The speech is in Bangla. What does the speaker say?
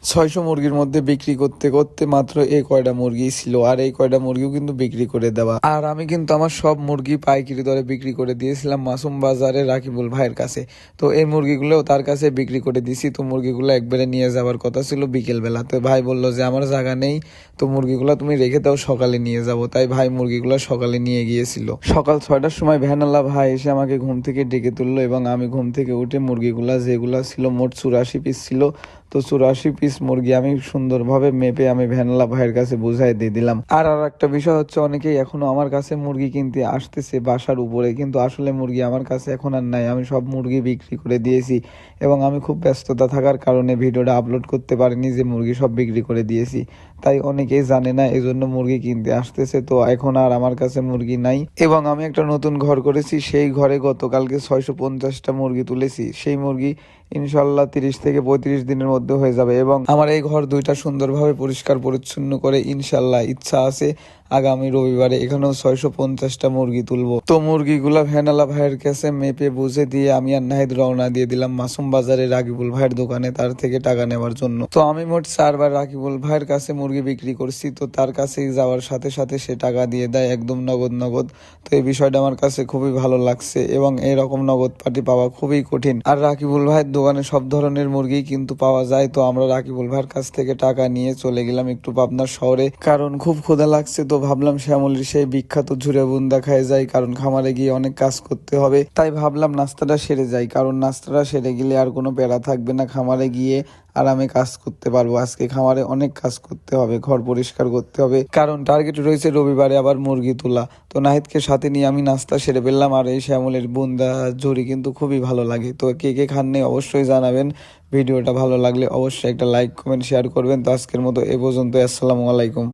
600 মুরগির মধ্যে বিক্রি করতে করতে মাত্র এই কয়টা মুরগি ছিল, আর এই কয়টা মুরগিও কিন্তু বিক্রি করে দেওয়া। আর আমি কিন্তু আমার সব মুরগি পাইকারি দরে বিক্রি করে দিয়েছিলাম মাসুম বাজারে রাকিবুল ভাইয়ের কাছে। তো এই মুরগিগুলোও তার কাছে বিক্রি করে দিছি। তো মুরগিগুলো একবারে নিয়ে যাওয়ার কথা ছিল বিকেলবেলা, তো ভাই বলল যে আমার জায়গা নেই, তো মুরগিগুলো তুমি রেখে দাও, সকালে নিয়ে যাব। তাই ভাই মুরগিগুলো সকালে নিয়ে গিয়েছিল। সকাল 6টার সময় ভ্যানালা ভাই এসে আমাকে ঘুম থেকে ডেকে তুললো এবং আমি ঘুম থেকে উঠে মুরগিগুলা যেগুলা ছিল মোট 84 পিস ছিল, তো 84 পিস মুরগি আমি সুন্দরভাবে মেপে আমি ভ্যানলা ভাইয়ের কাছে বুঝাই দিয়ে দিলাম। আর একটা বিষয় হচ্ছে, অনেকেই এখনো আমার কাছে মুরগি কিনতে আসতেছে বাসার উপরে, কিন্তু আসলে মুরগি আমার কাছে এখন আর নাই। আমি সব মুরগি বিক্রি করে দিয়েছি এবং আমি খুব ব্যস্ততা থাকার কারণে ভিডিওটা আপলোড করতে পারিনি যে মুরগি সব বিক্রি করে দিয়েছি। তাই অনেকেই জানে না, এজন্য মুরগি কিনতে আসতেছে। তো এখন আর আমার কাছে মুরগি নাই এবং আমি একটা নতুন ঘর করেছি। সেই ঘরে গতকালকে 650টা মুরগি তুলেছি। সেই মুরগি ইনশাল্লাহ 30 থেকে 35 দিনের মধ্যে হয়ে যাবে এবং আমার এই ঘর দুইটা সুন্দরভাবে পরিষ্কার পরিচ্ছন্ন করে ইনশাল্লাহ ইচ্ছা আছে আগামী রবিবারে এখানেও 650টা মুরগি তুলবো। তো মুরগিগুলা ভ্যানালা ভাইয়ের কাছে মেপে বুঝে দিয়ে আমি আর নাহিদ রওনা দিয়ে দিলাম মাসুম বাজারে রাকিবুল ভাইয়ের দোকানে তার থেকে টাকা নেওয়ার জন্য। তো আমি মোট 4বার রাকিবুল ভাইয়ের কাছে মুরগি বিক্রি করছি। তো তার কাছে যাওয়ার সাথে সাথে সে টাকা দিয়ে দেয় একদম নগদ নগদ। তো এই বিষয়টা আমার কাছে খুবই ভালো লাগছে এবং এরকম নগদ পাটি পাওয়া খুবই কঠিন। আর রাকিবুল ভাইয়ের দোকানে সব ধরনের মুরগি কিন্তু পাওয়া যায়। তো আমরা রাকিবুল ভাইয়ের কাছ থেকে টাকা নিয়ে চলে গেলাম একটু পাবনা শহরে, কারণ খুব ক্ষুধা লাগছে। তো ভাবলাম শ্যামলির সেই বিখ্যাত ঝুরে বুন্দা খাই যাই, কারণ খামারে গিয়ে অনেক কাজ করতে হবে। তাই ভাবলাম নাস্তাটা সেরে যাই, কারণ নাস্তাটা সেরে গেলে আর কোনো প্যারা থাকবে না, খামারে গিয়ে আরামে কাজ করতে পারবো। আজকে খামারে অনেক কাজ করতে হবে, ঘর পরিষ্কার করতে হবে, কারণ টার্গেট রয়েছে রবিবারে আবার মুরগি তোলা। তো নাহিদকে সাথে নিয়ে আমি নাস্তা সেরে ফেললাম। আর এই শ্যামলের বুন্দা ঝুরি কিন্তু খুবই ভালো লাগে। তো কে কে খান নেই অবশ্যই জানাবেন। ভিডিওটা ভালো লাগলে অবশ্যই একটা লাইক কমেন্ট শেয়ার করবেন। তো আজকের মতো এ পর্যন্ত, আসসালামু আলাইকুম।